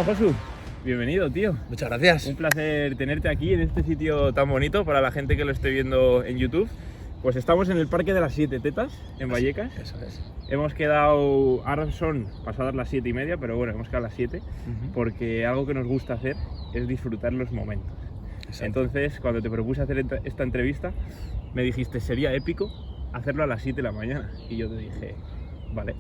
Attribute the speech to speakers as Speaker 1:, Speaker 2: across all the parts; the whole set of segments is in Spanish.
Speaker 1: Josu, bienvenido, tío.
Speaker 2: Muchas gracias.
Speaker 1: Un placer tenerte aquí en este sitio tan bonito para la gente que lo esté viendo en YouTube. Pues estamos en el Parque de las Siete Tetas, en Vallecas.
Speaker 2: Eso es.
Speaker 1: Hemos quedado, ahora son pasadas las 7:30, pero bueno, hemos quedado a las 7, porque algo que nos gusta hacer es disfrutar los momentos. Exacto. Entonces, cuando te propuse hacer esta entrevista, me dijiste, sería épico hacerlo a las 7 de la mañana. Y yo te dije, vale,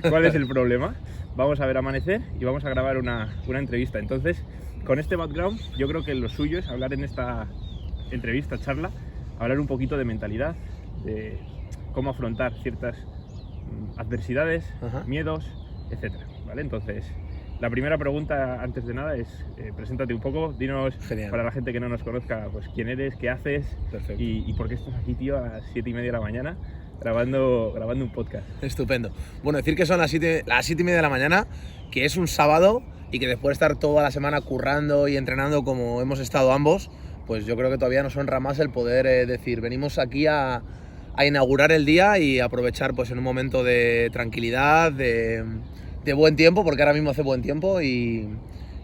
Speaker 1: ¿cuál es el problema? Vamos a ver amanecer y vamos a grabar una entrevista. Entonces, con este background, yo creo que lo suyo es hablar en esta entrevista, charla, hablar un poquito de mentalidad, de cómo afrontar ciertas adversidades, miedos, etcétera, ¿vale? Entonces, la primera pregunta, antes de nada, es preséntate un poco, dinos, para la gente que no nos conozca, pues quién eres, qué haces y por qué estás aquí, tío, a las 7:30 de la mañana grabando un podcast.
Speaker 2: Estupendo. Bueno, decir que son las 7:30 de la mañana, que es un sábado y que después de estar toda la semana currando y entrenando como hemos estado ambos, pues yo creo que todavía nos honra más el poder decir, venimos aquí a inaugurar el día y aprovechar pues en un momento de tranquilidad, de buen tiempo, porque ahora mismo hace buen tiempo y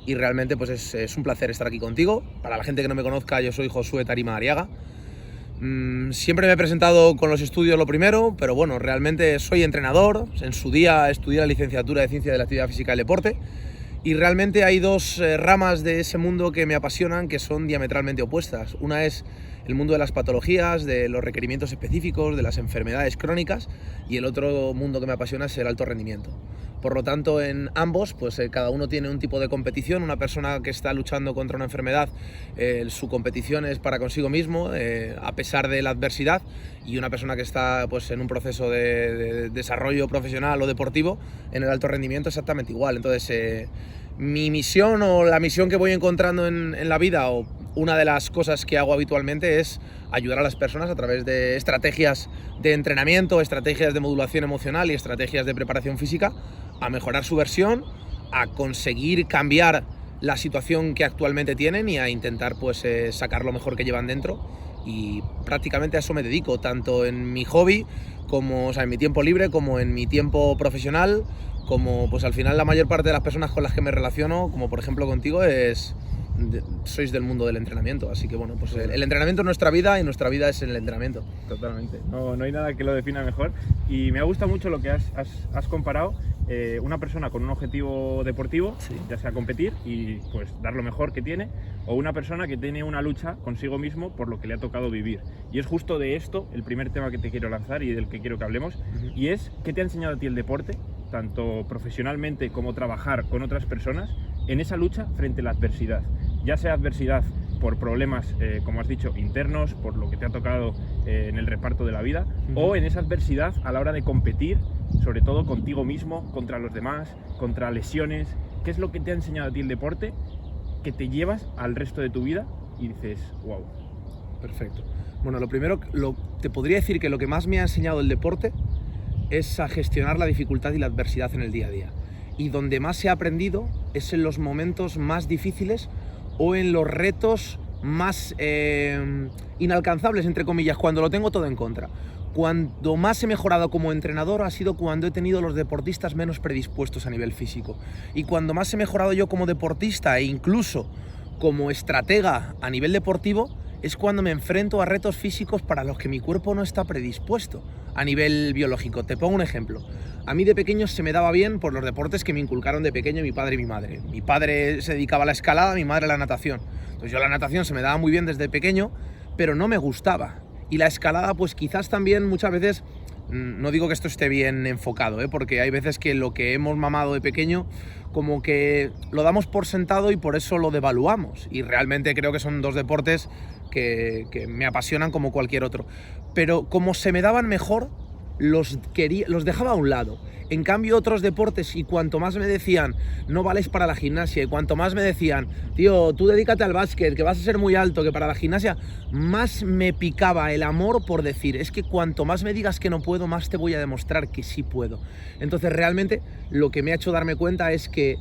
Speaker 2: realmente pues es un placer estar aquí contigo. Para la gente que no me conozca, yo soy Josué Tarima Arriaga. Siempre me he presentado con los estudios lo primero, pero bueno, realmente soy entrenador. En su día estudié la licenciatura de Ciencia de la Actividad Física y el Deporte y realmente hay dos ramas de ese mundo que me apasionan que son diametralmente opuestas. Una es el mundo de las patologías, de los requerimientos específicos, de las enfermedades crónicas, y el otro mundo que me apasiona es el alto rendimiento. Por lo tanto, en ambos, pues cada uno tiene un tipo de competición. Una persona que está luchando contra una enfermedad, su competición es para consigo mismo, a pesar de la adversidad, y una persona que está pues, en un proceso de desarrollo profesional o deportivo, en el alto rendimiento exactamente igual. Entonces, mi misión o la misión que voy encontrando en la vida, o una de las cosas que hago habitualmente, es ayudar a las personas a través de estrategias de entrenamiento, estrategias de modulación emocional y estrategias de preparación física a mejorar su versión, a conseguir cambiar la situación que actualmente tienen y a intentar pues sacar lo mejor que llevan dentro. Y prácticamente a eso me dedico, tanto en mi hobby, como, o sea, en mi tiempo libre, como en mi tiempo profesional, como pues al final la mayor parte de las personas con las que me relaciono, como por ejemplo contigo, sois del mundo del entrenamiento, así que bueno, pues el entrenamiento es nuestra vida y nuestra vida es el entrenamiento.
Speaker 1: Totalmente, no hay nada que lo defina mejor, y me gusta mucho lo que has comparado, una persona con un objetivo deportivo, ya sea competir y pues dar lo mejor que tiene, o una persona que tiene una lucha consigo mismo por lo que le ha tocado vivir. Y es justo de esto el primer tema que te quiero lanzar y del que quiero que hablemos, y es ¿qué te ha enseñado a ti el deporte, tanto profesionalmente como trabajar con otras personas, en esa lucha frente a la adversidad? Ya sea adversidad por problemas, como has dicho, internos, por lo que te ha tocado en el reparto de la vida, o en esa adversidad a la hora de competir, sobre todo contigo mismo, contra los demás, contra lesiones. ¿Qué es lo que te ha enseñado a ti el deporte que te llevas al resto de tu vida y dices, wow?
Speaker 2: Perfecto. Bueno, lo primero, te podría decir que lo que más me ha enseñado el deporte es a gestionar la dificultad y la adversidad en el día a día. Y donde más he aprendido es en los momentos más difíciles o en los retos más inalcanzables, entre comillas, cuando lo tengo todo en contra. Cuando más he mejorado como entrenador ha sido cuando he tenido los deportistas menos predispuestos a nivel físico. Y cuando más he mejorado yo como deportista e incluso como estratega a nivel deportivo es cuando me enfrento a retos físicos para los que mi cuerpo no está predispuesto a nivel biológico. Te pongo un ejemplo. A mí de pequeño se me daba bien por los deportes que me inculcaron de pequeño mi padre y mi madre. Mi padre se dedicaba a la escalada, mi madre a la natación. Entonces yo la natación se me daba muy bien desde pequeño, pero no me gustaba. Y la escalada pues quizás también muchas veces, no digo que esto esté bien enfocado, porque hay veces que lo que hemos mamado de pequeño como que lo damos por sentado y por eso lo devaluamos. Y realmente creo que son dos deportes que me apasionan como cualquier otro. Pero como se me daban mejor, los dejaba a un lado. En cambio otros deportes, y cuanto más me decían no vales para la gimnasia, y cuanto más me decían tío, tú dedícate al básquet, que vas a ser muy alto, que para la gimnasia, más me picaba el amor por decir, es que cuanto más me digas que no puedo, más te voy a demostrar que sí puedo. Entonces realmente lo que me ha hecho darme cuenta es que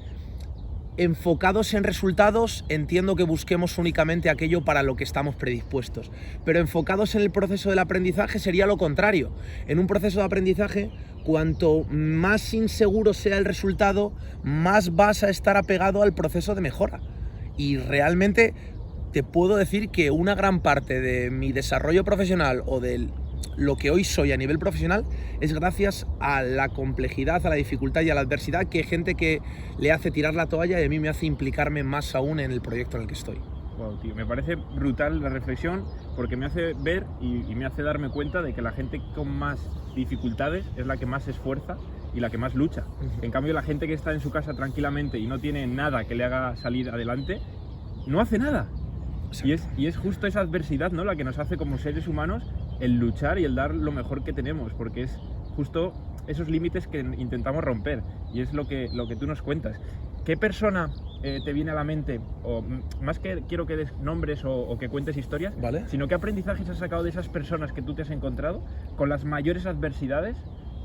Speaker 2: enfocados en resultados, entiendo que busquemos únicamente aquello para lo que estamos predispuestos. Pero enfocados en el proceso del aprendizaje sería lo contrario. En un proceso de aprendizaje, cuanto más inseguro sea el resultado, más vas a estar apegado al proceso de mejora. Y realmente te puedo decir que una gran parte de mi desarrollo profesional o de lo que hoy soy a nivel profesional es gracias a la complejidad, a la dificultad y a la adversidad que hay gente que le hace tirar la toalla y a mí me hace implicarme más aún en el proyecto en el que estoy.
Speaker 1: Wow, tío, me parece brutal la reflexión porque me hace ver y me hace darme cuenta de que la gente con más dificultades es la que más se esfuerza y la que más lucha. En cambio, la gente que está en su casa tranquilamente y no tiene nada que le haga salir adelante, no hace nada. Y es justo esa adversidad, ¿no?, la que nos hace como seres humanos el luchar y el dar lo mejor que tenemos, porque es justo esos límites que intentamos romper, y es lo que tú nos cuentas. ¿Qué persona te viene a la mente, o más que quiero que des nombres o que cuentes historias,
Speaker 2: ¿vale?,
Speaker 1: sino qué aprendizajes has sacado de esas personas que tú te has encontrado con las mayores adversidades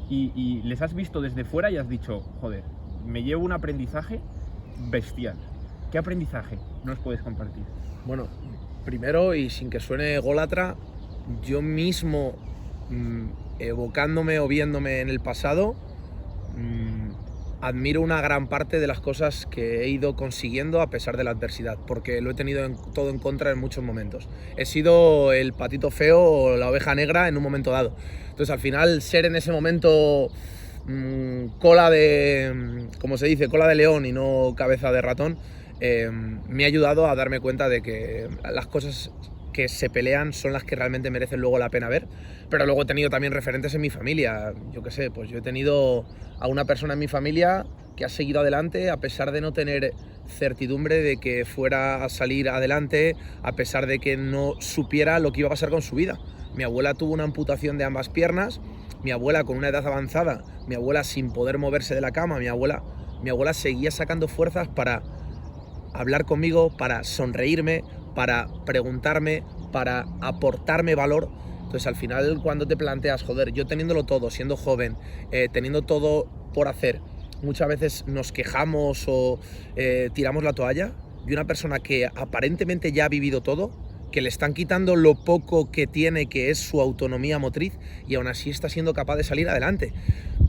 Speaker 1: y les has visto desde fuera y has dicho, joder, me llevo un aprendizaje bestial? ¿Qué aprendizaje nos puedes compartir?
Speaker 2: Bueno, primero, y sin que suene ególatra, yo mismo, evocándome o viéndome en el pasado, admiro una gran parte de las cosas que he ido consiguiendo a pesar de la adversidad, porque lo he tenido todo en contra en muchos momentos. He sido el patito feo o la oveja negra en un momento dado. Entonces, al final, ser en ese momento cola de, como se dice, cola de león y no cabeza de ratón, me ha ayudado a darme cuenta de que las cosas que se pelean son las que realmente merecen luego la pena ver. Pero luego he tenido también referentes en mi familia. Yo qué sé, pues yo he tenido a una persona en mi familia que ha seguido adelante a pesar de no tener certidumbre de que fuera a salir adelante, a pesar de que no supiera lo que iba a pasar con su vida. Mi abuela tuvo una amputación de ambas piernas, mi abuela con una edad avanzada, mi abuela sin poder moverse de la cama, mi abuela seguía sacando fuerzas para hablar conmigo, para sonreírme, para preguntarme, para aportarme valor. Entonces, al final, cuando te planteas, joder, yo teniéndolo todo, siendo joven, teniendo todo por hacer, muchas veces nos quejamos o tiramos la toalla, y una persona que aparentemente ya ha vivido todo, que le están quitando lo poco que tiene, que es su autonomía motriz, y aún así está siendo capaz de salir adelante.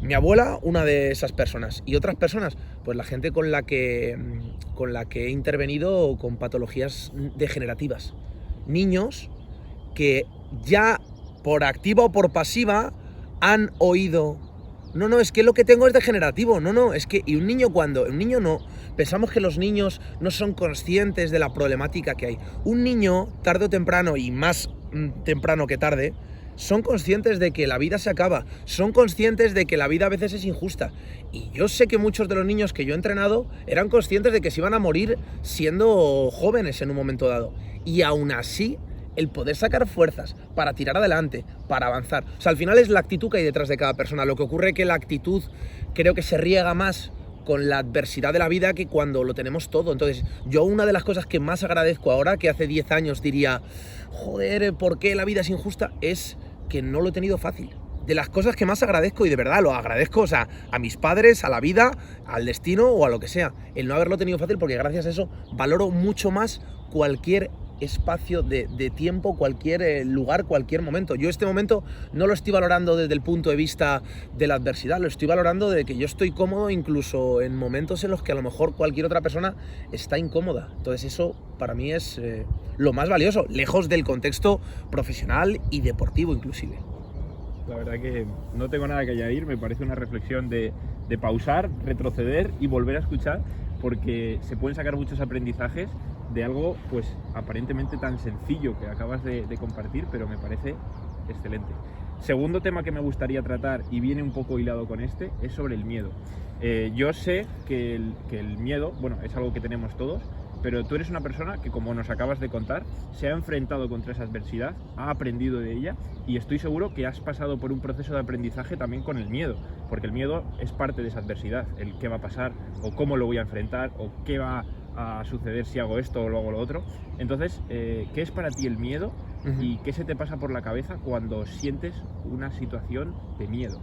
Speaker 2: Mi abuela, una de esas personas. Y otras personas, pues la gente con la que he intervenido con patologías degenerativas. Niños que ya por activa o por pasiva han oído, no, es que lo que tengo es degenerativo, es que, y un niño no, pensamos que los niños no son conscientes de la problemática que hay. Un niño, tarde o temprano, y más temprano que tarde, son conscientes de que la vida se acaba, son conscientes de que la vida a veces es injusta. Y yo sé que muchos de los niños que yo he entrenado eran conscientes de que se iban a morir siendo jóvenes en un momento dado. Y aún así, el poder sacar fuerzas para tirar adelante, para avanzar. O sea, al final es la actitud que hay detrás de cada persona. Lo que ocurre es que la actitud creo que se riega más con la adversidad de la vida que cuando lo tenemos todo. Entonces, yo una de las cosas que más agradezco ahora, que hace 10 años diría, joder, ¿por qué la vida es injusta?, es que no lo he tenido fácil. De las cosas que más agradezco, y de verdad lo agradezco, o sea, a mis padres, a la vida, al destino o a lo que sea, el no haberlo tenido fácil, porque gracias a eso valoro mucho más cualquier espacio de tiempo, cualquier lugar, cualquier momento. Yo este momento no lo estoy valorando desde el punto de vista de la adversidad, lo estoy valorando de que yo estoy cómodo incluso en momentos en los que a lo mejor cualquier otra persona está incómoda. Entonces eso para mí es lo más valioso, lejos del contexto profesional y deportivo inclusive.
Speaker 1: La verdad que no tengo nada que añadir, me parece una reflexión de pausar, retroceder y volver a escuchar, porque se pueden sacar muchos aprendizajes de algo pues aparentemente tan sencillo que acabas de compartir, pero me parece excelente. Segundo tema que me gustaría tratar, y viene un poco hilado con este, es sobre el miedo. Yo sé que el miedo, bueno, es algo que tenemos todos, pero tú eres una persona que, como nos acabas de contar, se ha enfrentado contra esa adversidad, ha aprendido de ella, y estoy seguro que has pasado por un proceso de aprendizaje también con el miedo, porque el miedo es parte de esa adversidad, el qué va a pasar, o cómo lo voy a enfrentar, o qué va a suceder si hago esto o luego lo otro. Entonces, ¿qué es para ti el miedo? ¿Y qué se te pasa por la cabeza cuando sientes una situación de miedo?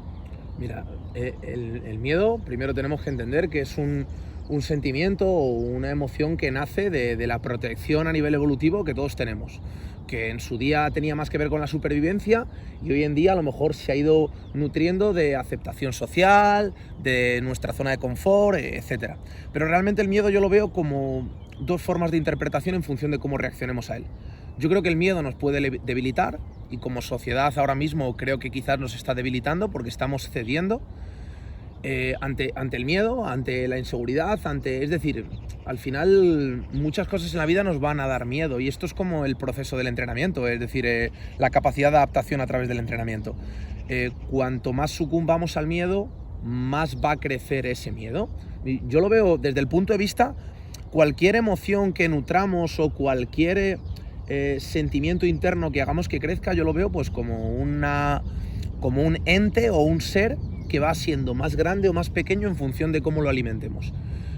Speaker 2: Mira, el miedo, primero tenemos que entender que es un un sentimiento o una emoción que nace de la protección a nivel evolutivo que todos tenemos, que en su día tenía más que ver con la supervivencia y hoy en día a lo mejor se ha ido nutriendo de aceptación social, de nuestra zona de confort, etc. Pero realmente el miedo yo lo veo como dos formas de interpretación en función de cómo reaccionemos a él. Yo creo que el miedo nos puede debilitar y como sociedad ahora mismo creo que quizás nos está debilitando porque estamos cediendo ante el miedo, ante la inseguridad, es decir, al final muchas cosas en la vida nos van a dar miedo y esto es como el proceso del entrenamiento, es decir, la capacidad de adaptación a través del entrenamiento. Cuanto más sucumbamos al miedo, más va a crecer ese miedo. Yo lo veo desde el punto de vista, cualquier emoción que nutramos o cualquier sentimiento interno que hagamos que crezca, yo lo veo pues como un ente o un ser que va siendo más grande o más pequeño en función de cómo lo alimentemos.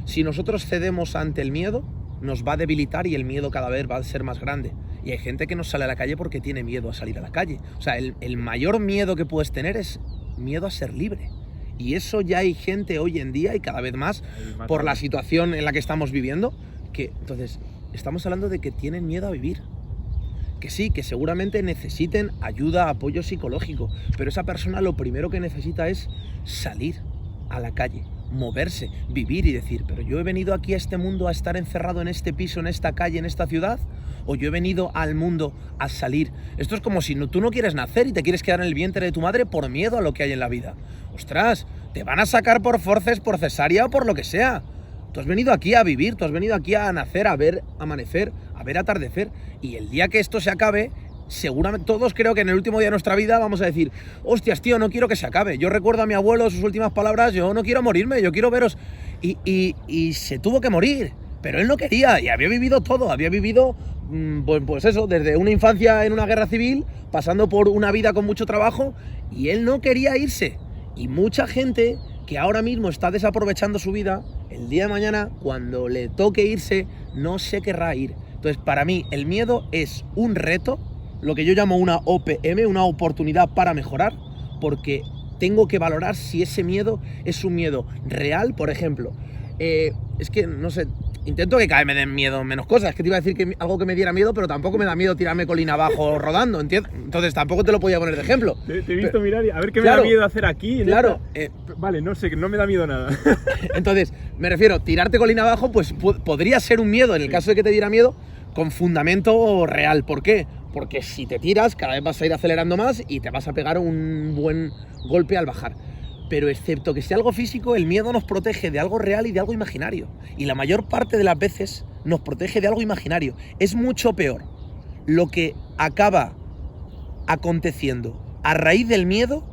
Speaker 2: Si nosotros cedemos ante el miedo, nos va a debilitar y el miedo cada vez va a ser más grande. Y hay gente que no sale a la calle porque tiene miedo a salir a la calle. O sea, el mayor miedo que puedes tener es miedo a ser libre. Y eso ya hay gente hoy en día y cada vez más por la situación en la que estamos viviendo, que entonces estamos hablando de que tienen miedo a vivir. Que sí, que seguramente necesiten ayuda, apoyo psicológico, pero esa persona lo primero que necesita es salir a la calle, moverse, vivir y decir, pero yo he venido aquí a este mundo a estar encerrado en este piso, en esta calle, en esta ciudad, o yo he venido al mundo a salir. Esto es como si tú no quieres nacer y te quieres quedar en el vientre de tu madre por miedo a lo que hay en la vida. Ostras, te van a sacar por forces, por cesárea o por lo que sea. Tú has venido aquí a vivir, tú has venido aquí a nacer, a ver amanecer, a ver atardecer. Y el día que esto se acabe, seguramente todos creo que en el último día de nuestra vida vamos a decir, hostias, tío, no quiero que se acabe. Yo recuerdo a mi abuelo sus últimas palabras, yo no quiero morirme, yo quiero veros. Y se tuvo que morir, pero él no quería y había vivido todo, había vivido, pues eso, desde una infancia en una guerra civil, pasando por una vida con mucho trabajo y él no quería irse. Y mucha gente que ahora mismo está desaprovechando su vida, el día de mañana, cuando le toque irse, no se querrá ir. Entonces, para mí, el miedo es un reto, lo que yo llamo una OPM, una oportunidad para mejorar, porque tengo que valorar si ese miedo es un miedo real. Por ejemplo, es que, no sé, intento que cada vez me den miedo menos cosas. Es que te iba a decir que algo que me diera miedo, pero tampoco me da miedo tirarme colina abajo rodando, ¿entiendes? Entonces tampoco te lo podía poner de ejemplo.
Speaker 1: Te he visto mirar y a ver qué me da miedo hacer aquí.
Speaker 2: Claro.
Speaker 1: Vale, no sé, no me da miedo nada.
Speaker 2: Entonces, me refiero, tirarte colina abajo, pues podría ser un miedo, en el caso de que te diera miedo, con fundamento real. ¿Por qué? Porque si te tiras, cada vez vas a ir acelerando más y te vas a pegar un buen golpe al bajar. Pero excepto que sea algo físico, el miedo nos protege de algo real y de algo imaginario. Y la mayor parte de las veces nos protege de algo imaginario. Es mucho peor lo que acaba aconteciendo a raíz del miedo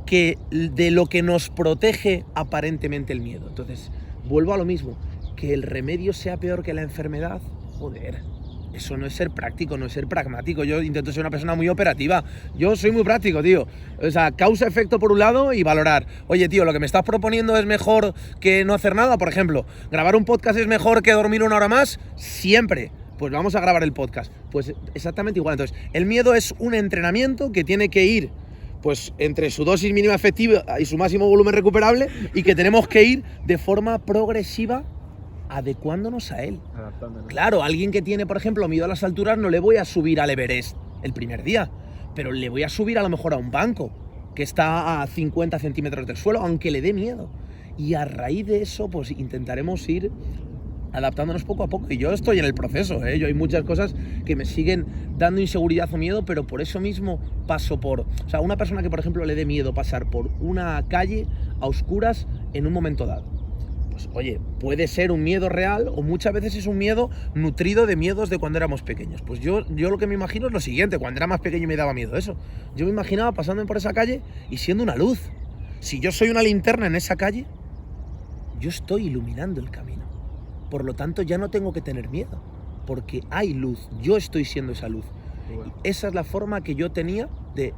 Speaker 2: que de lo que nos protege aparentemente el miedo. Entonces, vuelvo a lo mismo. Que el remedio sea peor que la enfermedad, joder. Eso no es ser práctico, no es ser pragmático. Yo intento ser una persona muy operativa. Yo soy muy práctico, tío. O sea, causa-efecto por un lado y valorar. Oye, tío, lo que me estás proponiendo es mejor que no hacer nada. Por ejemplo, grabar un podcast es mejor que dormir una hora más. Siempre. Pues vamos a grabar el podcast. Pues exactamente igual. Entonces, el miedo es un entrenamiento que tiene que ir pues entre su dosis mínima efectiva y su máximo volumen recuperable y que tenemos que ir de forma progresiva adecuándonos a él. Adaptándonos. Claro, alguien que tiene, por ejemplo, miedo a las alturas, no le voy a subir al Everest el primer día, pero le voy a subir a lo mejor a un banco que está a 50 centímetros del suelo, aunque le dé miedo. Y a raíz de eso, pues intentaremos ir adaptándonos poco a poco. Y yo estoy en el proceso, ¿eh? Yo hay muchas cosas que me siguen dando inseguridad o miedo, pero por eso mismo paso por... O sea, una persona que, por ejemplo, le dé miedo pasar por una calle a oscuras en un momento dado. Pues, oye, puede ser un miedo real o muchas veces es un miedo nutrido de miedos de cuando éramos pequeños. Pues yo lo que me imagino es lo siguiente. Cuando era más pequeño me daba miedo eso. Yo me imaginaba pasando por esa calle y siendo una luz. Si yo soy una linterna en esa calle, yo estoy iluminando el camino. Por lo tanto, ya no tengo que tener miedo, porque hay luz, yo estoy siendo esa luz. Bueno. Esa es la forma que yo tenía de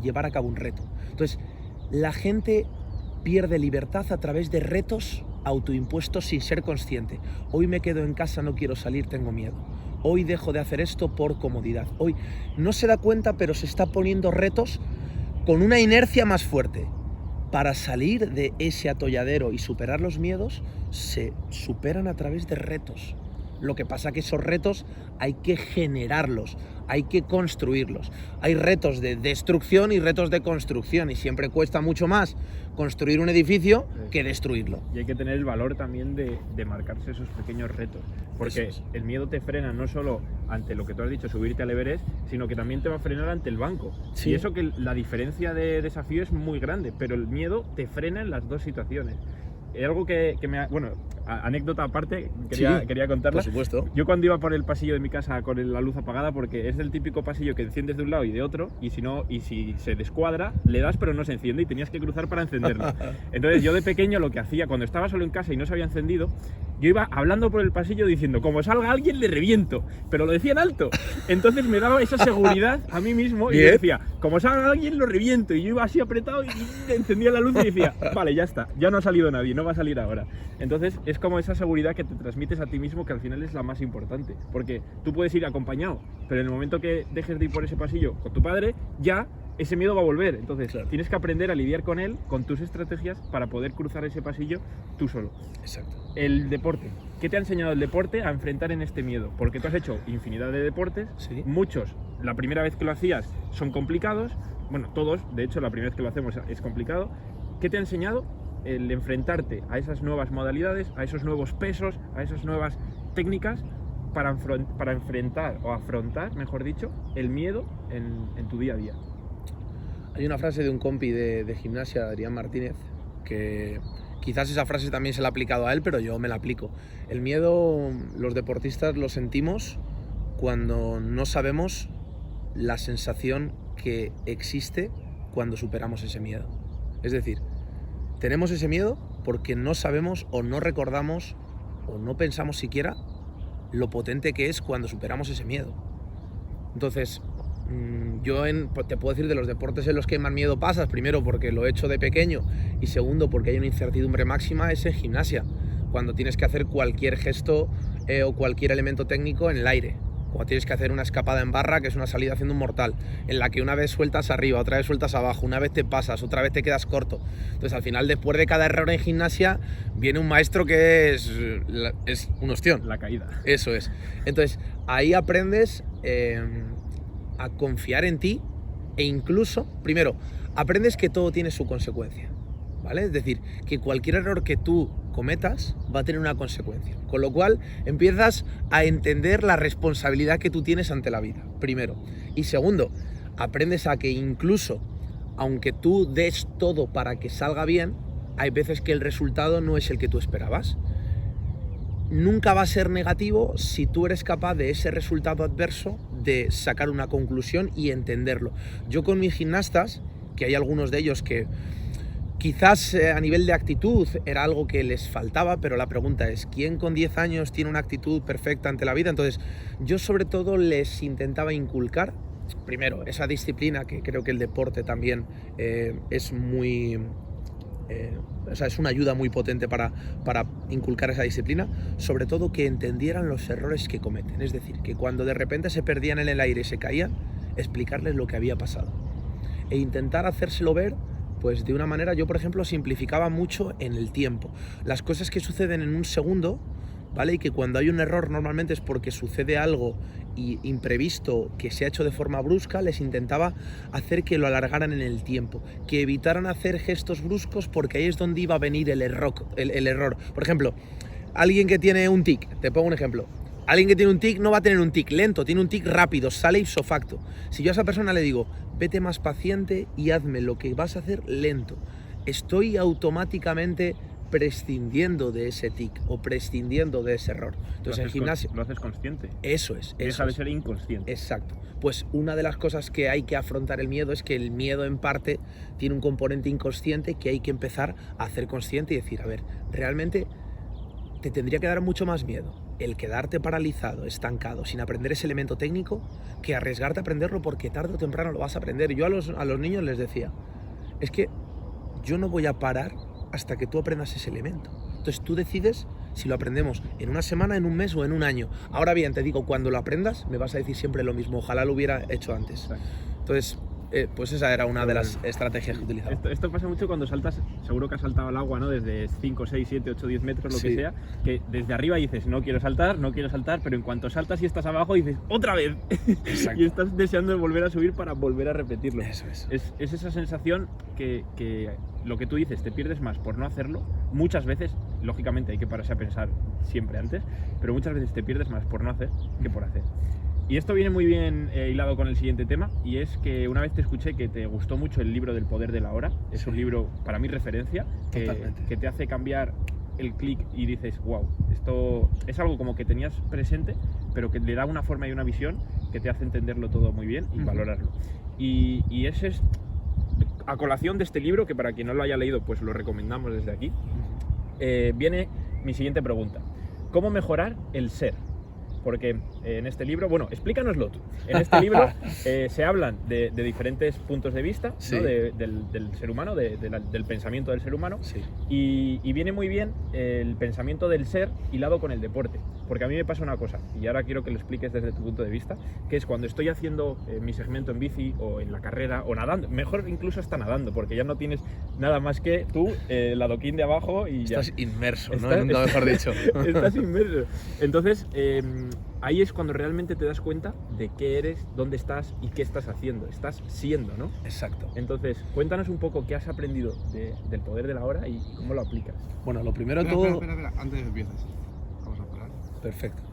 Speaker 2: llevar a cabo un reto. Entonces, la gente pierde libertad a través de retos autoimpuestos sin ser consciente. Hoy me quedo en casa, no quiero salir, tengo miedo. Hoy dejo de hacer esto por comodidad. Hoy no se da cuenta, pero se está poniendo retos con una inercia más fuerte. para salir de ese atolladero y superar los miedos, se superan a través de retos. Lo que pasa que esos retos hay que generarlos, hay que construirlos. Hay retos de destrucción y retos de construcción, y siempre cuesta mucho más construir un edificio que destruirlo.
Speaker 1: Y hay que tener el valor también de marcarse esos pequeños retos, porque el miedo te frena no solo ante lo que tú has dicho, subirte al Everest, sino que también te va a frenar ante el banco.
Speaker 2: Sí.
Speaker 1: Y eso, que la diferencia de desafío es muy grande, pero el miedo te frena en las dos situaciones. Algo que me ha... Bueno, anécdota aparte, quería contarla.
Speaker 2: Por supuesto.
Speaker 1: Yo cuando iba por el pasillo de mi casa con la luz apagada, porque es el típico pasillo que enciendes de un lado y de otro, y si se descuadra, le das pero no se enciende y tenías que cruzar para encenderlo. Entonces yo de pequeño lo que hacía, cuando estaba solo en casa y no se había encendido, yo iba hablando por el pasillo diciendo, como salga alguien le reviento, pero lo decía en alto. Entonces me daba esa seguridad a mí mismo y yo decía, como salga alguien lo reviento, y yo iba así apretado y encendía la luz y decía, vale, ya está, ya no ha salido nadie, no va a salir ahora. Entonces es como esa seguridad que te transmites a ti mismo, que al final es la más importante, porque tú puedes ir acompañado, pero en el momento que dejes de ir por ese pasillo con tu padre, ya ese miedo va a volver. Entonces tienes que aprender a lidiar con él, con tus estrategias, para poder cruzar ese pasillo tú solo.
Speaker 2: Exacto.
Speaker 1: El deporte. ¿Qué te ha enseñado el deporte a enfrentar en este miedo? Porque tú has hecho infinidad de deportes, muchos, la primera vez que lo hacías son complicados, bueno, todos, de hecho la primera vez que lo hacemos es complicado. ¿Qué te ha enseñado el enfrentarte a esas nuevas modalidades, a esos nuevos pesos, a esas nuevas técnicas para enfrentar o afrontar, mejor dicho, el miedo en tu día a día?
Speaker 2: Hay una frase de un compi de gimnasia, Adrián Martínez, que quizás esa frase también se la ha aplicado a él, pero yo me la aplico. El miedo, los deportistas lo sentimos cuando no sabemos la sensación que existe cuando superamos ese miedo. Es decir, tenemos ese miedo porque no sabemos o no recordamos o no pensamos siquiera lo potente que es cuando superamos ese miedo. Entonces, yo te puedo decir de los deportes en los que más miedo pasas, primero porque lo he hecho de pequeño y segundo porque hay una incertidumbre máxima, es en gimnasia, cuando tienes que hacer cualquier gesto o cualquier elemento técnico en el aire. Cuando tienes que hacer una escapada en barra, que es una salida haciendo un mortal, en la que una vez sueltas arriba, otra vez sueltas abajo, una vez te pasas, otra vez te quedas corto. Entonces al final, después de cada error en gimnasia, viene un maestro que es un ostión.
Speaker 1: La caída.
Speaker 2: Eso es. Entonces ahí aprendes a confiar en ti e incluso, primero, aprendes que todo tiene su consecuencia, ¿vale? Es decir, que cualquier error que tú cometas va a tener una consecuencia, con lo cual empiezas a entender la responsabilidad que tú tienes ante la vida, primero. Y segundo, aprendes a que incluso, aunque tú des todo para que salga bien, hay veces que el resultado no es el que tú esperabas. Nunca va a ser negativo si tú eres capaz de ese resultado adverso de sacar una conclusión y entenderlo. Yo con mis gimnastas, que hay algunos de ellos que quizás a nivel de actitud era algo que les faltaba, pero la pregunta es, ¿quién con 10 años tiene una actitud perfecta ante la vida? Entonces, yo sobre todo les intentaba inculcar, primero, esa disciplina, que creo que el deporte también es muy... es una ayuda muy potente para inculcar esa disciplina, sobre todo que entendieran los errores que cometen, es decir, que cuando de repente se perdían en el aire y se caían, explicarles lo que había pasado e intentar hacérselo ver pues de una manera. Yo por ejemplo simplificaba mucho en el tiempo, las cosas que suceden en un segundo, ¿vale? Y que cuando hay un error normalmente es porque sucede algo imprevisto que se ha hecho de forma brusca. Les intentaba hacer que lo alargaran en el tiempo, que evitaran hacer gestos bruscos, porque ahí es donde iba a venir el error. Por ejemplo, alguien que tiene un tic, te pongo un ejemplo, alguien que tiene un tic no va a tener un tic lento, tiene un tic rápido, sale ipso facto. Si yo a esa persona le digo, vete más paciente y hazme lo que vas a hacer lento, estoy automáticamente prescindiendo de ese tic o prescindiendo de ese error. Entonces en gimnasio
Speaker 1: lo haces consciente.
Speaker 2: Eso es.
Speaker 1: Deja de ser inconsciente.
Speaker 2: Exacto. Pues una de las cosas que hay que afrontar el miedo es que el miedo en parte tiene un componente inconsciente que hay que empezar a hacer consciente y decir, a ver, realmente te tendría que dar mucho más miedo el quedarte paralizado, estancado, sin aprender ese elemento técnico, que arriesgarte a aprenderlo, porque tarde o temprano lo vas a aprender. Yo a los niños les decía, es que yo no voy a parar hasta que tú aprendas ese elemento. Entonces tú decides si lo aprendemos en una semana, en un mes o en un año. Ahora bien, te digo, cuando lo aprendas me vas a decir siempre lo mismo, ojalá lo hubiera hecho antes. Entonces Pues esa era una de las estrategias que utilizaba.
Speaker 1: Esto pasa mucho cuando saltas, seguro que has saltado al agua, ¿no? Desde 5, 6, 7, 8, 10 metros, lo que sea, que desde arriba dices, no quiero saltar, pero en cuanto saltas y estás abajo dices, ¡otra vez! Y estás deseando volver a subir para volver a repetirlo.
Speaker 2: Eso es.
Speaker 1: Es esa sensación que lo que tú dices, te pierdes más por no hacerlo. Muchas veces, lógicamente hay que pararse a pensar siempre antes, pero muchas veces te pierdes más por no hacer que por hacer. Y esto viene muy bien hilado con el siguiente tema, y es que una vez te escuché que te gustó mucho el libro del poder de la hora. Es un libro, para mí, referencia, que te hace cambiar el clic y dices, wow, esto es algo como que tenías presente, pero que le da una forma y una visión que te hace entenderlo todo muy bien y valorarlo. Y ese es, a colación de este libro, que para quien no lo haya leído, pues lo recomendamos desde aquí, viene mi siguiente pregunta. ¿Cómo mejorar el ser? Porque en este libro, bueno, explícanoslo tú. En este libro se hablan de diferentes puntos de vista, ¿no? del ser humano, del pensamiento del ser humano, y viene muy bien el pensamiento del ser hilado con el deporte. Porque a mí me pasa una cosa, y ahora quiero que lo expliques desde tu punto de vista, que es cuando estoy haciendo mi segmento en bici o en la carrera o nadando, mejor incluso hasta nadando, porque ya no tienes nada más que tú, el adoquín de abajo y ya.
Speaker 2: Estás inmerso, ¿no? Nunca mejor dicho.
Speaker 1: Estás inmerso. Entonces, ahí es cuando realmente te das cuenta de qué eres, dónde estás y qué estás haciendo. Estás siendo, ¿no?
Speaker 2: Exacto.
Speaker 1: Entonces, cuéntanos un poco qué has aprendido del poder de la hora y cómo lo aplicas.
Speaker 2: Bueno, lo primero de todo...
Speaker 3: Espera, antes de que empieces. Vamos a parar.
Speaker 2: Perfecto.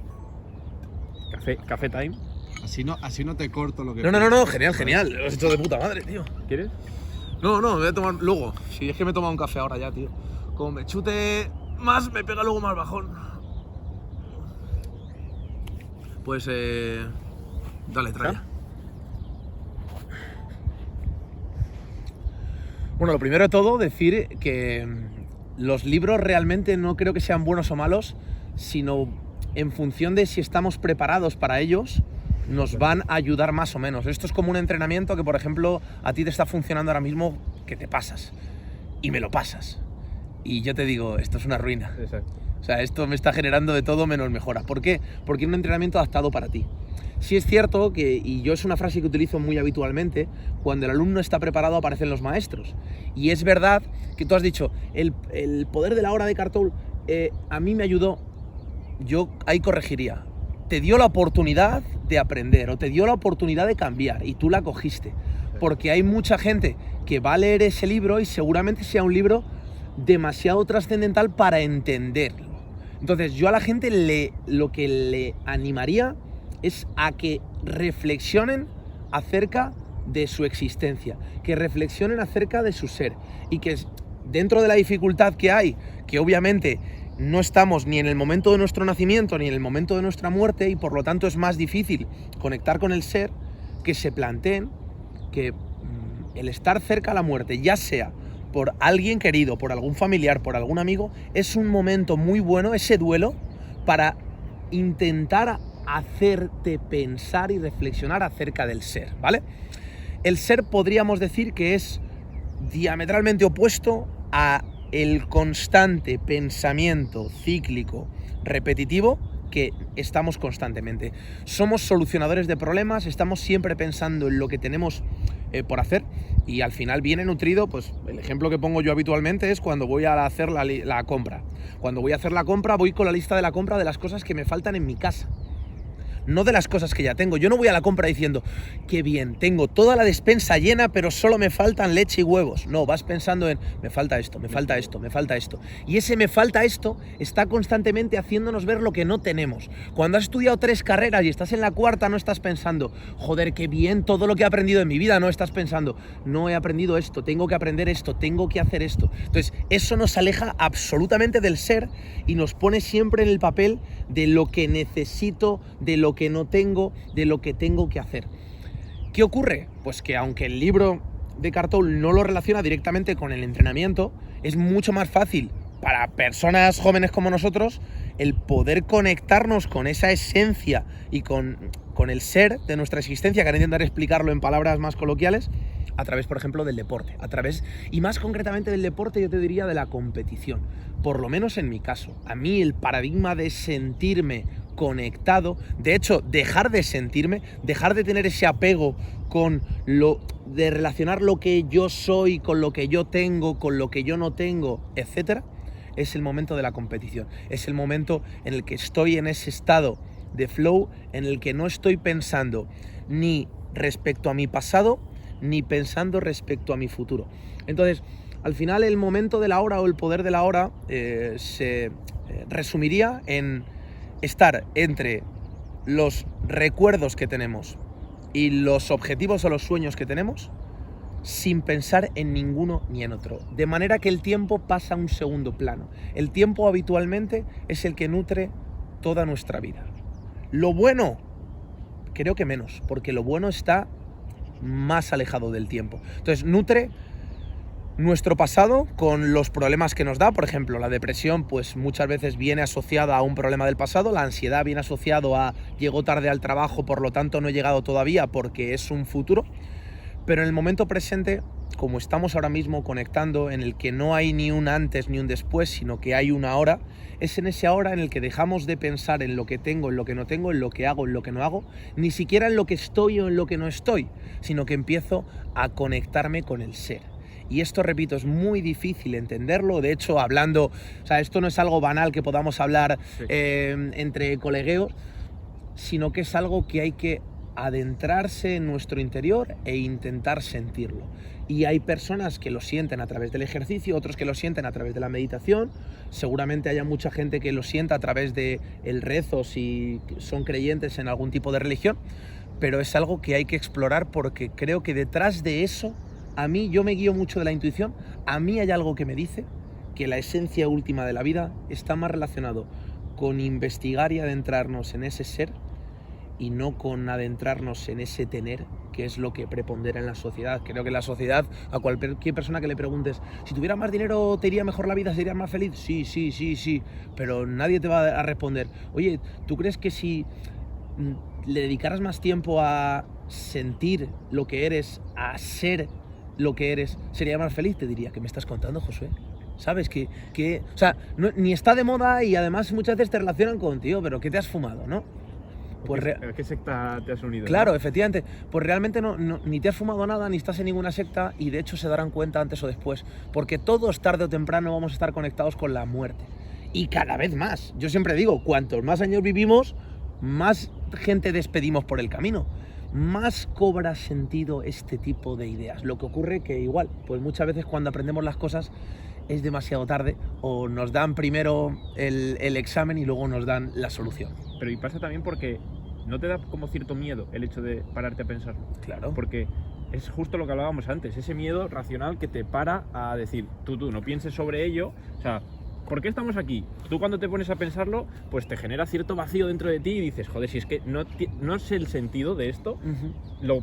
Speaker 1: Café time.
Speaker 3: Así no te corto lo que...
Speaker 2: No, genial. Lo has hecho de puta madre, tío.
Speaker 1: ¿Quieres?
Speaker 2: No, me voy a tomar luego. Si es que me he tomado un café ahora ya, tío. Como me chute más, me pega luego más bajón. Pues, dale, trae. Bueno, lo primero de todo, decir que los libros realmente no creo que sean buenos o malos, sino en función de si estamos preparados para ellos, nos van a ayudar más o menos. Esto es como un entrenamiento que, por ejemplo, a ti te está funcionando ahora mismo, que te pasas y me lo pasas. Y yo te digo, esto es una ruina.
Speaker 1: Exacto.
Speaker 2: O sea, esto me está generando de todo menos mejora. ¿Por qué? Porque es un entrenamiento adaptado para ti. Sí es cierto que, y yo es una frase que utilizo muy habitualmente, cuando el alumno está preparado aparecen los maestros. Y es verdad que tú has dicho, el poder de la hora de Eckhart Tolle a mí me ayudó. Yo ahí corregiría. Te dio la oportunidad de aprender o te dio la oportunidad de cambiar y tú la cogiste. Porque hay mucha gente que va a leer ese libro y seguramente sea un libro demasiado trascendental para entenderlo. Entonces yo a la gente lo que le animaría es a que reflexionen acerca de su existencia, que reflexionen acerca de su ser y que dentro de la dificultad que hay, que obviamente no estamos ni en el momento de nuestro nacimiento ni en el momento de nuestra muerte y por lo tanto es más difícil conectar con el ser, que se planteen que el estar cerca a la muerte, ya sea por alguien querido, por algún familiar, por algún amigo, es un momento muy bueno, ese duelo, para intentar hacerte pensar y reflexionar acerca del ser, ¿vale? El ser podríamos decir que es diametralmente opuesto a el constante pensamiento cíclico, repetitivo, que estamos constantemente. Somos solucionadores de problemas, estamos siempre pensando en lo que tenemos por hacer y al final viene nutrido, pues el ejemplo que pongo yo habitualmente es cuando voy a hacer la compra. Cuando voy a hacer la compra voy con la lista de la compra de las cosas que me faltan en mi casa. No de las cosas que ya tengo. Yo no voy a la compra diciendo, qué bien, tengo toda la despensa llena, pero solo me faltan leche y huevos. No, vas pensando en, me falta esto, me falta esto, me falta esto. Y ese me falta esto está constantemente haciéndonos ver lo que no tenemos. Cuando has estudiado 3 carreras y estás en la 4ª, no estás pensando, joder, qué bien todo lo que he aprendido en mi vida. No, estás pensando, no he aprendido esto, tengo que aprender esto, tengo que hacer esto. Entonces, eso nos aleja absolutamente del ser y nos pone siempre en el papel de lo que necesito, de lo que no tengo, de lo que tengo que hacer. ¿Qué ocurre? Pues que aunque el libro de Eckhart Tolle no lo relaciona directamente con el entrenamiento, es mucho más fácil para personas jóvenes como nosotros el poder conectarnos con esa esencia y con el ser de nuestra existencia, que ahora intentaré explicarlo en palabras más coloquiales, a través, por ejemplo, del deporte, y más concretamente del deporte, yo te diría de la competición. Por lo menos en mi caso, a mí el paradigma de sentirme conectado, de hecho, dejar de sentirme, dejar de tener ese apego con lo de relacionar lo que yo soy con lo que yo tengo, con lo que yo no tengo, etcétera, es el momento de la competición. Es el momento en el que estoy en ese estado de flow, en el que no estoy pensando ni respecto a mi pasado, ni pensando respecto a mi futuro. Entonces, al final el momento de la hora o el poder de la hora se resumiría en estar entre los recuerdos que tenemos y los objetivos o los sueños que tenemos sin pensar en ninguno ni en otro. De manera que el tiempo pasa a un segundo plano. El tiempo habitualmente es el que nutre toda nuestra vida. Lo bueno, creo que menos, porque lo bueno está más alejado del tiempo. Entonces, nutre nuestro pasado con los problemas que nos da. Por ejemplo, la depresión pues muchas veces viene asociada a un problema del pasado, la ansiedad viene asociado a llego tarde al trabajo, por lo tanto no he llegado todavía porque es un futuro. Pero en el momento presente, como estamos ahora mismo conectando, en el que no hay ni un antes ni un después, sino que hay una hora, es en ese ahora en el que dejamos de pensar en lo que tengo, en lo que no tengo, en lo que hago, en lo que no hago, ni siquiera en lo que estoy o en lo que no estoy, sino que empiezo a conectarme con el ser. Y esto, repito, es muy difícil entenderlo. De hecho, hablando, o sea, esto no es algo banal que podamos hablar entre colegueos, sino que es algo que hay que adentrarse en nuestro interior e intentar sentirlo. Y hay personas que lo sienten a través del ejercicio, otros que lo sienten a través de la meditación. Seguramente haya mucha gente que lo sienta a través del rezo si son creyentes en algún tipo de religión, pero es algo que hay que explorar porque creo que detrás de eso, a mí, yo me guío mucho de la intuición, a mí hay algo que me dice que la esencia última de la vida está más relacionado con investigar y adentrarnos en ese ser y no con adentrarnos en ese tener, que es lo que prepondera en la sociedad. Creo que en la sociedad, a cualquier persona que le preguntes, si tuvieras más dinero, ¿te iría mejor la vida? ¿Serías más feliz? Sí, pero nadie te va a responder, oye, ¿tú crees que si le dedicaras más tiempo a sentir lo que eres, a ser lo que eres, sería más feliz? Te diría, ¿qué me estás contando, Josué? ¿Sabes? O sea, no, ni está de moda y además muchas veces te relacionan con, tío, pero ¿qué te has fumado, no?
Speaker 1: Pues ¿a qué secta te has unido?
Speaker 2: Claro, ¿no? Efectivamente. Pues realmente no, ni te has fumado nada, ni estás en ninguna secta y de hecho se darán cuenta antes o después. Porque todos tarde o temprano vamos a estar conectados con la muerte. Y cada vez más. Yo siempre digo, cuantos más años vivimos, más gente despedimos por el camino. Más cobra sentido este tipo de ideas. Lo que ocurre que igual, pues muchas veces cuando aprendemos las cosas es demasiado tarde o nos dan primero el examen y luego nos dan la solución.
Speaker 1: Pero y pasa también porque no te da como cierto miedo el hecho de pararte a pensarlo.
Speaker 2: Claro.
Speaker 1: Porque es justo lo que hablábamos antes, ese miedo racional que te para a decir, tú no pienses sobre ello, o sea, ¿por qué estamos aquí? Tú cuando te pones a pensarlo, pues te genera cierto vacío dentro de ti y dices, joder, si es que no sé el sentido de esto,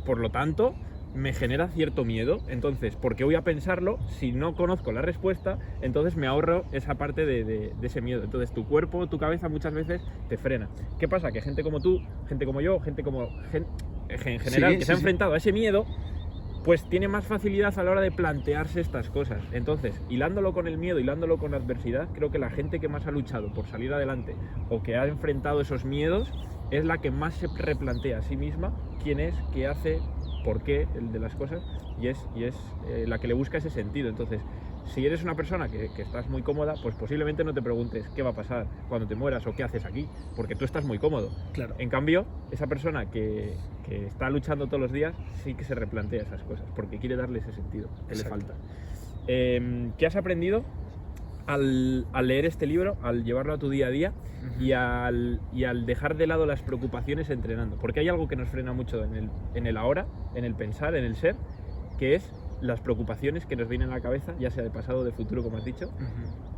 Speaker 1: por lo tanto, me genera cierto miedo. Entonces, ¿por qué voy a pensarlo si no conozco la respuesta? Entonces me ahorro esa parte de ese miedo. Entonces tu cuerpo, tu cabeza muchas veces te frena. ¿Qué pasa? Que gente como tú, gente como yo, en general, que se ha enfrentado a ese miedo, pues tiene más facilidad a la hora de plantearse estas cosas. Entonces, hilándolo con el miedo, hilándolo con la adversidad, creo que la gente que más ha luchado por salir adelante o que ha enfrentado esos miedos es la que más se replantea a sí misma quién es, qué hace, por qué el de las cosas y es la que le busca ese sentido. Entonces, si eres una persona que estás muy cómoda, pues posiblemente no te preguntes qué va a pasar cuando te mueras o qué haces aquí, porque tú estás muy cómodo.
Speaker 2: Claro.
Speaker 1: En cambio, esa persona que está luchando todos los días sí que se replantea esas cosas, porque quiere darle ese sentido que le falta. ¿Qué has aprendido al leer este libro, al llevarlo a tu día a día y al dejar de lado las preocupaciones entrenando? Porque hay algo que nos frena mucho en el ahora, en el pensar, en el ser, que es las preocupaciones que nos vienen a la cabeza, ya sea de pasado o de futuro, como has dicho.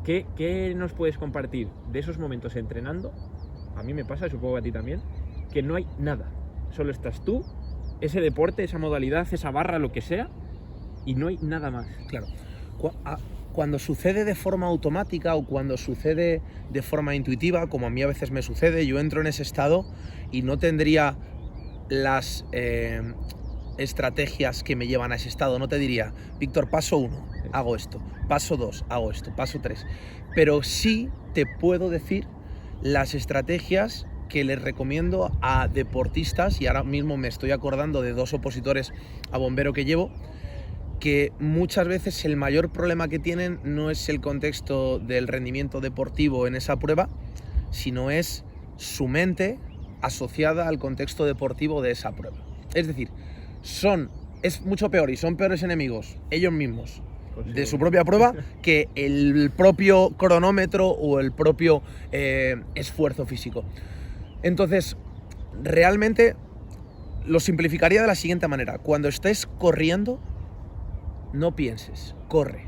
Speaker 1: ¿Qué nos puedes compartir de esos momentos entrenando? A mí me pasa, y supongo que a ti también, que no hay nada. Solo estás tú, ese deporte, esa modalidad, esa barra, lo que sea, y no hay nada más.
Speaker 2: Claro. Cuando sucede de forma automática o cuando sucede de forma intuitiva, como a mí a veces me sucede, yo entro en ese estado y no tendría las estrategias que me llevan a ese estado. No te diría, Víctor, paso 1, hago esto, paso 2, hago esto, paso 3. Pero sí te puedo decir las estrategias que les recomiendo a deportistas, y ahora mismo me estoy acordando de 2 opositores a bombero que llevo, que muchas veces el mayor problema que tienen no es el contexto del rendimiento deportivo en esa prueba, sino es su mente asociada al contexto deportivo de esa prueba. Es decir, es mucho peor y son peores enemigos ellos mismos de su propia prueba que el propio cronómetro o el propio esfuerzo físico. Entonces, realmente lo simplificaría de la siguiente manera. Cuando estés corriendo, no pienses, corre.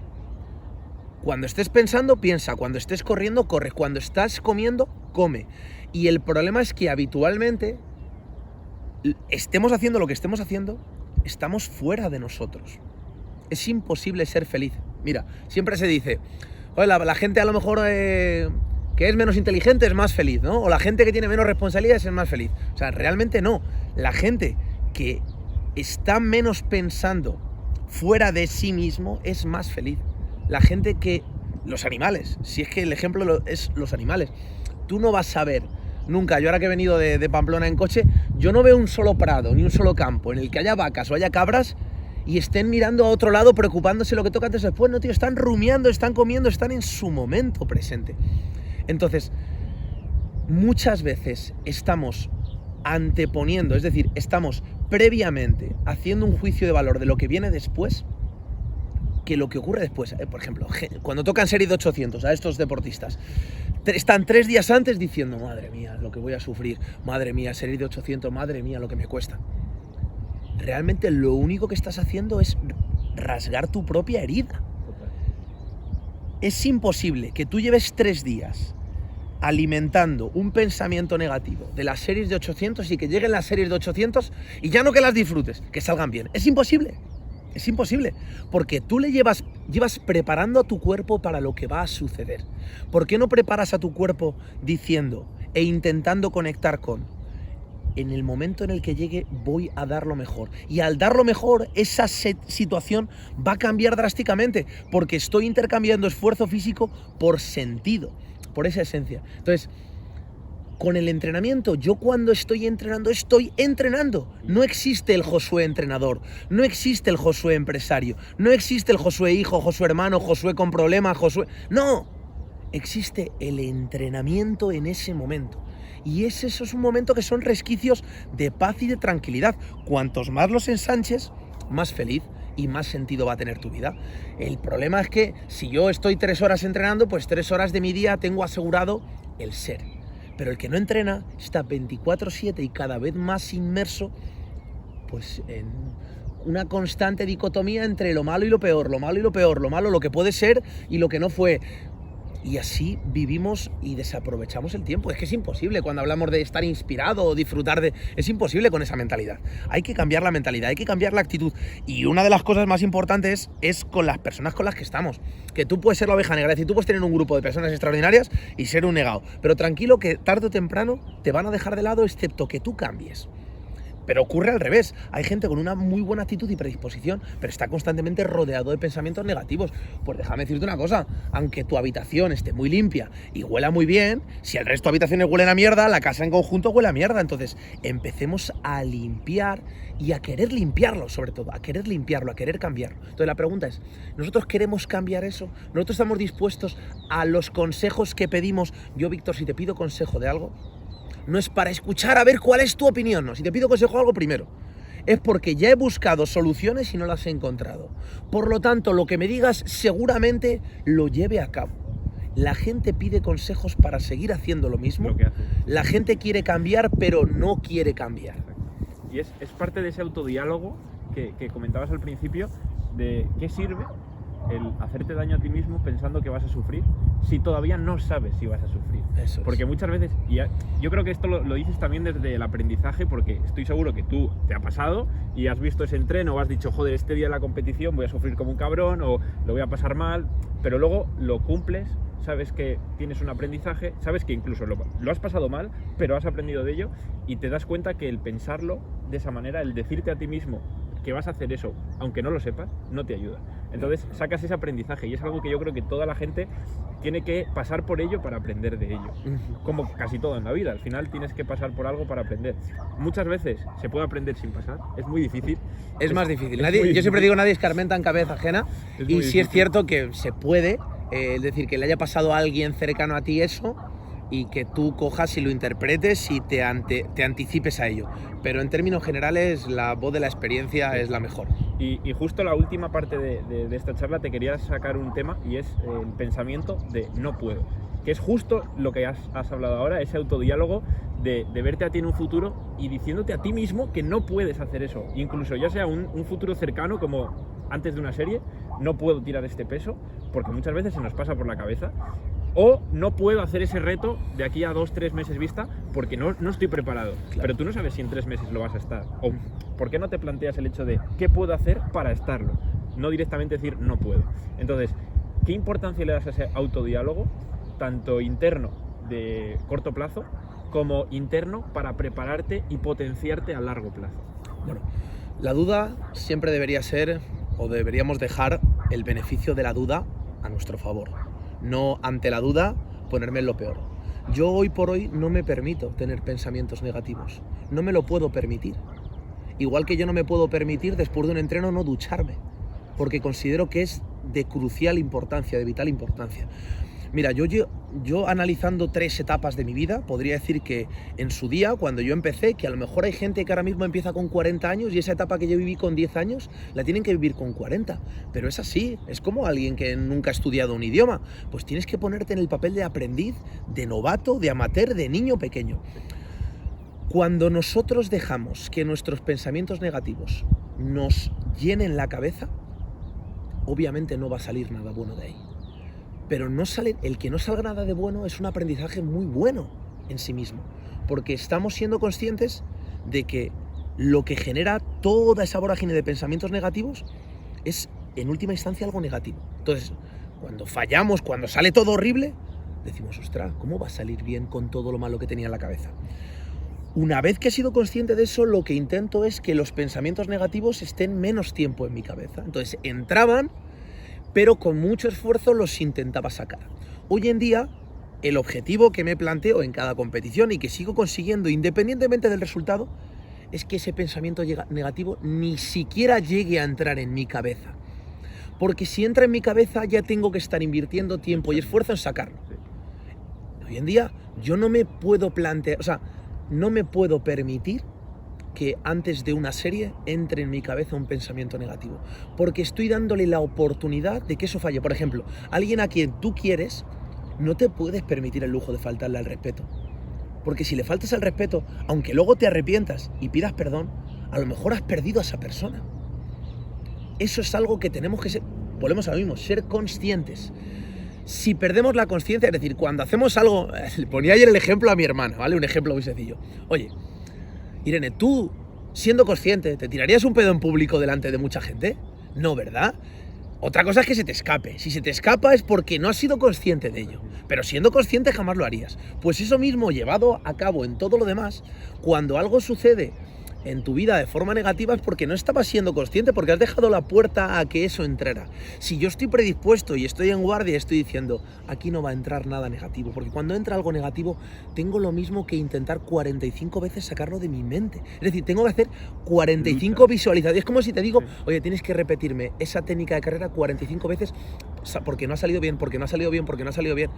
Speaker 2: Cuando estés pensando, piensa. Cuando estés corriendo, corre. Cuando estás comiendo, come. Y el problema es que habitualmente estemos haciendo lo que estemos haciendo, estamos fuera de nosotros. Es imposible ser feliz. Mira, siempre se dice, oye, la gente a lo mejor que es menos inteligente es más feliz, ¿no? O la gente que tiene menos responsabilidades es más feliz. O sea, realmente no. La gente que está menos pensando fuera de sí mismo es más feliz. La gente que... Los animales, si es que el ejemplo es los animales. Tú no vas a ver nunca, yo ahora que he venido de Pamplona en coche, yo no veo un solo prado, ni un solo campo en el que haya vacas o haya cabras y estén mirando a otro lado preocupándose lo que toca antes o después. No, tío, están rumiando, están comiendo, están en su momento presente. Entonces, muchas veces estamos anteponiendo, es decir, estamos previamente haciendo un juicio de valor de lo que viene después que lo que ocurre después. Por ejemplo, cuando tocan serie de 800 a estos deportistas, están 3 días antes diciendo, madre mía, lo que voy a sufrir, madre mía, serie de 800, madre mía, lo que me cuesta. Realmente lo único que estás haciendo es rasgar tu propia herida. Es imposible que tú lleves 3 días alimentando un pensamiento negativo de las series de 800 y que lleguen las series de 800 y ya no que las disfrutes, que salgan bien. Es imposible. Es imposible, porque tú le llevas preparando a tu cuerpo para lo que va a suceder. ¿Por qué no preparas a tu cuerpo diciendo e intentando conectar con, en el momento en el que llegue voy a dar lo mejor? Y al dar lo mejor, esa situación va a cambiar drásticamente, porque estoy intercambiando esfuerzo físico por sentido, por esa esencia. Entonces, con el entrenamiento, yo cuando estoy entrenando. No existe el Josué entrenador, no existe el Josué empresario, no existe el Josué hijo, Josué hermano, Josué con problemas, Josué... No, existe el entrenamiento en ese momento. Y eso es un momento que son resquicios de paz y de tranquilidad. Cuantos más los ensanches, más feliz y más sentido va a tener tu vida. El problema es que si yo estoy 3 horas entrenando, pues 3 horas de mi día tengo asegurado el ser. Pero el que no entrena está 24/7 y cada vez más inmerso pues en una constante dicotomía entre lo malo y lo peor, lo malo y lo peor, lo malo, lo que puede ser y lo que no fue. Y así vivimos y desaprovechamos el tiempo. Es que es imposible cuando hablamos de estar inspirado o disfrutar de... Es imposible con esa mentalidad. Hay que cambiar la mentalidad, hay que cambiar la actitud. Y una de las cosas más importantes es con las personas con las que estamos. Que tú puedes ser la oveja negra, es decir, tú puedes tener un grupo de personas extraordinarias y ser un negado. Pero tranquilo que tarde o temprano te van a dejar de lado excepto que tú cambies. Pero ocurre al revés. Hay gente con una muy buena actitud y predisposición, pero está constantemente rodeado de pensamientos negativos. Pues déjame decirte una cosa, aunque tu habitación esté muy limpia y huela muy bien, si el resto de habitaciones huelen a mierda, la casa en conjunto huele a mierda. Entonces, empecemos a limpiar y a querer limpiarlo, sobre todo, a querer limpiarlo, a querer cambiarlo. Entonces la pregunta es, ¿nosotros queremos cambiar eso? ¿Nosotros estamos dispuestos a los consejos que pedimos? Yo, Víctor, si te pido consejo de algo, no es para escuchar a ver cuál es tu opinión, no. Si te pido consejo algo primero, es porque ya he buscado soluciones y no las he encontrado. Por lo tanto, lo que me digas seguramente lo lleve a cabo. La gente pide consejos para seguir haciendo lo mismo.
Speaker 1: Lo que hace.
Speaker 2: La gente quiere cambiar, pero no quiere cambiar.
Speaker 1: Y es parte de ese autodiálogo que comentabas al principio, de qué sirve el hacerte daño a ti mismo pensando que vas a sufrir si todavía no sabes si vas a sufrir.
Speaker 2: Eso es.
Speaker 1: Porque muchas veces, y yo creo que esto lo dices también desde el aprendizaje, porque estoy seguro que tú te ha pasado y has visto ese entreno o has dicho, joder, este día de la competición voy a sufrir como un cabrón o lo voy a pasar mal, pero luego lo cumples, sabes que tienes un aprendizaje, sabes que incluso lo has pasado mal, pero has aprendido de ello y te das cuenta que el pensarlo de esa manera, el decirte a ti mismo que vas a hacer eso, aunque no lo sepas, no te ayuda. Entonces sacas ese aprendizaje y es algo que yo creo que toda la gente tiene que pasar por ello para aprender de ello. Como casi todo en la vida, al final tienes que pasar por algo para aprender. Muchas veces se puede aprender sin pasar, es muy difícil.
Speaker 2: Es más difícil.
Speaker 1: muy difícil.
Speaker 2: Yo siempre digo, nadie escarmenta en cabeza ajena. Y sí es
Speaker 1: difícil.
Speaker 2: cierto que se puede, es decir, que le haya pasado a alguien cercano a ti eso y que tú cojas y lo interpretes y te anticipes a ello. Pero en términos generales, la voz de la experiencia es la mejor.
Speaker 1: Y justo la última parte de esta charla te quería sacar un tema y es el pensamiento de no puedo, que es justo lo que has hablado ahora, ese autodiálogo de verte a ti en un futuro y diciéndote a ti mismo que no puedes hacer eso, incluso ya sea un futuro cercano como antes de una serie, no puedo tirar este peso porque muchas veces se nos pasa por la cabeza, o no puedo hacer ese reto de aquí a 2-3 meses vista porque no estoy preparado.
Speaker 2: Claro.
Speaker 1: Pero tú no sabes si en 3 meses lo vas a estar. O ¿por qué no te planteas el hecho de qué puedo hacer para estarlo? No directamente decir no puedo. Entonces, ¿qué importancia le das a ese autodiálogo, tanto interno de corto plazo como interno para prepararte y potenciarte a largo plazo?
Speaker 2: Bueno, la duda siempre debería ser, o deberíamos dejar el beneficio de la duda a nuestro favor. No ante la duda ponerme en lo peor. Yo hoy por hoy no me permito tener pensamientos negativos. No me lo puedo permitir. Igual que yo no me puedo permitir después de un entreno no ducharme, porque considero que es de crucial importancia, de vital importancia. Mira, yo analizando 3 etapas de mi vida, podría decir que en su día, cuando yo empecé, que a lo mejor hay gente que ahora mismo empieza con 40 años y esa etapa que yo viví con 10 años, la tienen que vivir con 40. Pero es así, es como alguien que nunca ha estudiado un idioma. Pues tienes que ponerte en el papel de aprendiz, de novato, de amateur, de niño pequeño. Cuando nosotros dejamos que nuestros pensamientos negativos nos llenen la cabeza, obviamente no va a salir nada bueno de ahí. Pero el que no salga nada de bueno es un aprendizaje muy bueno en sí mismo, porque estamos siendo conscientes de que lo que genera toda esa vorágine de pensamientos negativos es en última instancia algo negativo. Entonces, cuando fallamos, cuando sale todo horrible, decimos, ostras, ¿cómo va a salir bien con todo lo malo que tenía en la cabeza? Una vez que he sido consciente de eso, lo que intento es que los pensamientos negativos estén menos tiempo en mi cabeza. Entonces entraban, pero con mucho esfuerzo los intentaba sacar. Hoy en día, el objetivo que me planteo en cada competición y que sigo consiguiendo independientemente del resultado, es que ese pensamiento negativo ni siquiera llegue a entrar en mi cabeza. Porque si entra en mi cabeza ya tengo que estar invirtiendo tiempo y esfuerzo en sacarlo. Hoy en día yo no me puedo plantear, no me puedo permitir que antes de una serie entre en mi cabeza un pensamiento negativo, porque estoy dándole la oportunidad de que eso falle. Por ejemplo, alguien a quien tú quieres, no te puedes permitir el lujo de faltarle al respeto, porque si le faltas al respeto, aunque luego te arrepientas y pidas perdón, a lo mejor has perdido a esa persona. Eso es algo que tenemos que ser, volvemos a lo mismo, ser conscientes. Si perdemos la conciencia, es decir, cuando hacemos algo, le ponía ayer el ejemplo a mi hermana, ¿vale? Un ejemplo muy sencillo. Oye, Irene, tú, siendo consciente, ¿te tirarías un pedo en público delante de mucha gente? No, ¿verdad? Otra cosa es que se te escape. Si se te escapa es porque no has sido consciente de ello. Pero siendo consciente jamás lo harías. Pues eso mismo llevado a cabo en todo lo demás, cuando algo sucede en tu vida de forma negativa es porque no estabas siendo consciente, porque has dejado la puerta a que eso entrara. Si yo estoy predispuesto y estoy en guardia, estoy diciendo, aquí no va a entrar nada negativo, porque cuando entra algo negativo, tengo lo mismo que intentar 45 veces sacarlo de mi mente. Es decir, tengo que hacer 45 visualizaciones. Es como si te digo, oye, tienes que repetirme esa técnica de carrera 45 veces, porque no ha salido bien, porque no ha salido bien, porque no ha salido bien.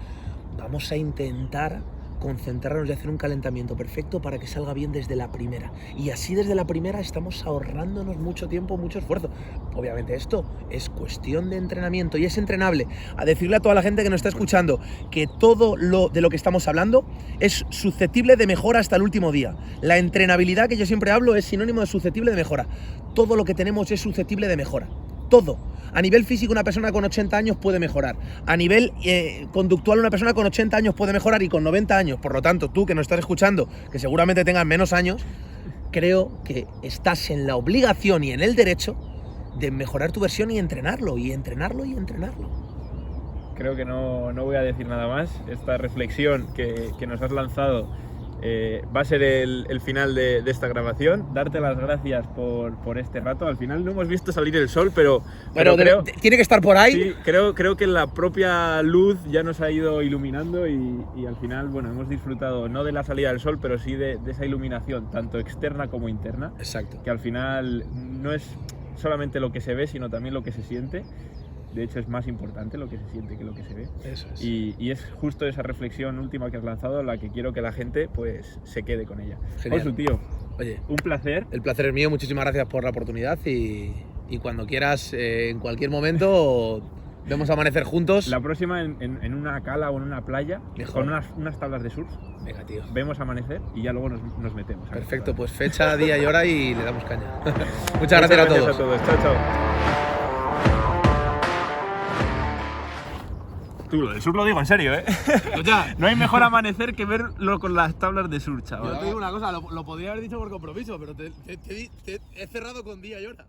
Speaker 2: Vamos a intentar concentrarnos y hacer un calentamiento perfecto para que salga bien desde la primera. Y así desde la primera estamos ahorrándonos mucho tiempo, mucho esfuerzo. Obviamente esto es cuestión de entrenamiento y es entrenable. A decirle a toda la gente que nos está escuchando que todo lo de lo que estamos hablando es susceptible de mejora hasta el último día. La entrenabilidad que yo siempre hablo es sinónimo de susceptible de mejora. Todo lo que tenemos es susceptible de mejora. Todo. A nivel físico una persona con 80 años puede mejorar. A nivel conductual una persona con 80 años puede mejorar y con 90 años. Por lo tanto, tú que nos estás escuchando, que seguramente tengas menos años, creo que estás en la obligación y en el derecho de mejorar tu versión y entrenarlo, y entrenarlo, y entrenarlo.
Speaker 1: Creo que no voy a decir nada más. Esta reflexión que nos has lanzado va a ser el final de esta grabación. Darte las gracias por este rato. Al final no hemos visto salir el sol, pero creo,
Speaker 2: tiene que estar por ahí.
Speaker 1: sí, creo que la propia luz ya nos ha ido iluminando y al final, bueno, hemos disfrutado no de la salida del sol, pero sí de esa iluminación, tanto externa como interna.
Speaker 2: Exacto.
Speaker 1: Que al final no es solamente lo que se ve, sino también lo que se siente. De hecho, es más importante lo que se siente que lo que se ve.
Speaker 2: Eso es.
Speaker 1: Y es justo esa reflexión última que has lanzado la que quiero que la gente pues se quede con ella.
Speaker 2: Genial.
Speaker 1: Josu, tío,
Speaker 2: Oye,
Speaker 1: un placer.
Speaker 2: el placer es mío, muchísimas gracias por la oportunidad y cuando quieras, en cualquier momento, vemos amanecer juntos.
Speaker 1: La próxima en una cala o en una playa,
Speaker 2: Mejor.
Speaker 1: con unas tablas de surf,
Speaker 2: Venga, tío.
Speaker 1: vemos amanecer y ya luego nos metemos.
Speaker 2: Perfecto, pues fecha, día y hora y le damos caña. Muchas gracias a todos.
Speaker 1: Chao, chao. Tú, lo del surf lo digo en serio, ¿eh?
Speaker 2: Escucha,
Speaker 1: No hay mejor amanecer que verlo con las tablas de surf, chaval.
Speaker 2: yo te digo una cosa, lo podría haber dicho por compromiso, pero te he cerrado con día y hora.